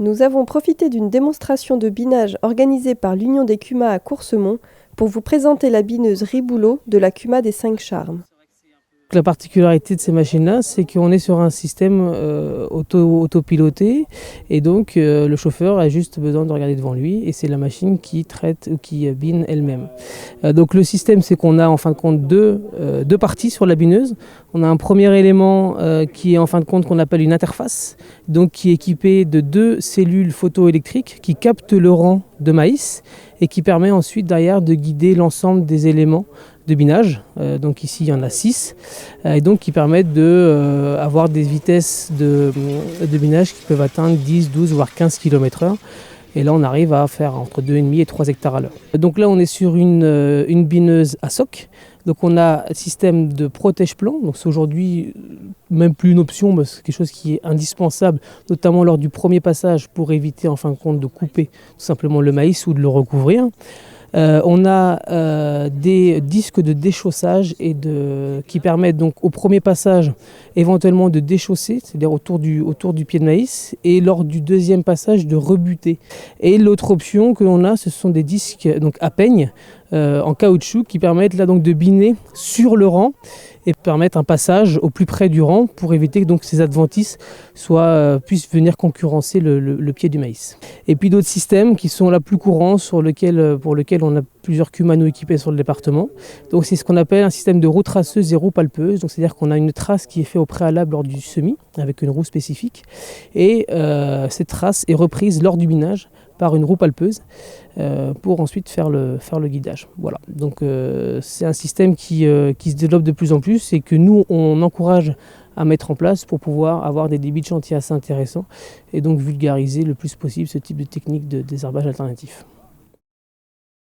Nous avons profité d'une démonstration de binage organisée par l'Union des CUMA à Coursemont pour vous présenter la bineuse Riboulot de la CUMA des 5 Charmes. La particularité de ces machines-là, c'est qu'on est sur un système autopiloté et donc le chauffeur a juste besoin de regarder devant lui et c'est la machine qui traite ou qui bine elle-même. Donc le système, c'est qu'on a en fin de compte deux parties sur la bineuse. On a un premier élément qui est en fin de compte qu'on appelle une interface, donc qui est équipé de 2 cellules photoélectriques qui captent le rang de maïs et qui permet ensuite derrière de guider l'ensemble des éléments de binage. Donc ici il y en a 6 et donc qui permettent d'avoir des vitesses de binage qui peuvent atteindre 10, 12 voire 15 km/h. Et là on arrive à faire entre 2,5 et 3 hectares à l'heure. Donc là on est sur une bineuse à soc. Donc on a un système de protège-plan, donc c'est aujourd'hui même plus une option, mais c'est quelque chose qui est indispensable, notamment lors du premier passage pour éviter en fin de compte de couper tout simplement le maïs ou de le recouvrir. On a des disques de déchaussage qui permettent donc au premier passage éventuellement de déchausser, c'est-à-dire autour du pied de maïs, et lors du deuxième passage de rebuter. Et l'autre option que l'on a, ce sont des disques donc à peigne en caoutchouc qui permettent là donc de biner sur le rang et permettre un passage au plus près du rang pour éviter que donc ces adventices puissent venir concurrencer le pied du maïs. Et puis d'autres systèmes qui sont là plus courants pour lesquels on a plusieurs CUMA équipés sur le département. Donc c'est ce qu'on appelle un système de roue traceuse et roue palpeuse. Donc c'est-à-dire qu'on a une trace qui est faite au préalable lors du semis avec une roue spécifique et cette trace est reprise lors du binage par une roue palpeuse pour ensuite faire le guidage. Voilà. Donc c'est un système qui se développe de plus en plus et que nous on encourage à mettre en place pour pouvoir avoir des débits de chantier assez intéressants et donc vulgariser le plus possible ce type de technique de désherbage alternatif.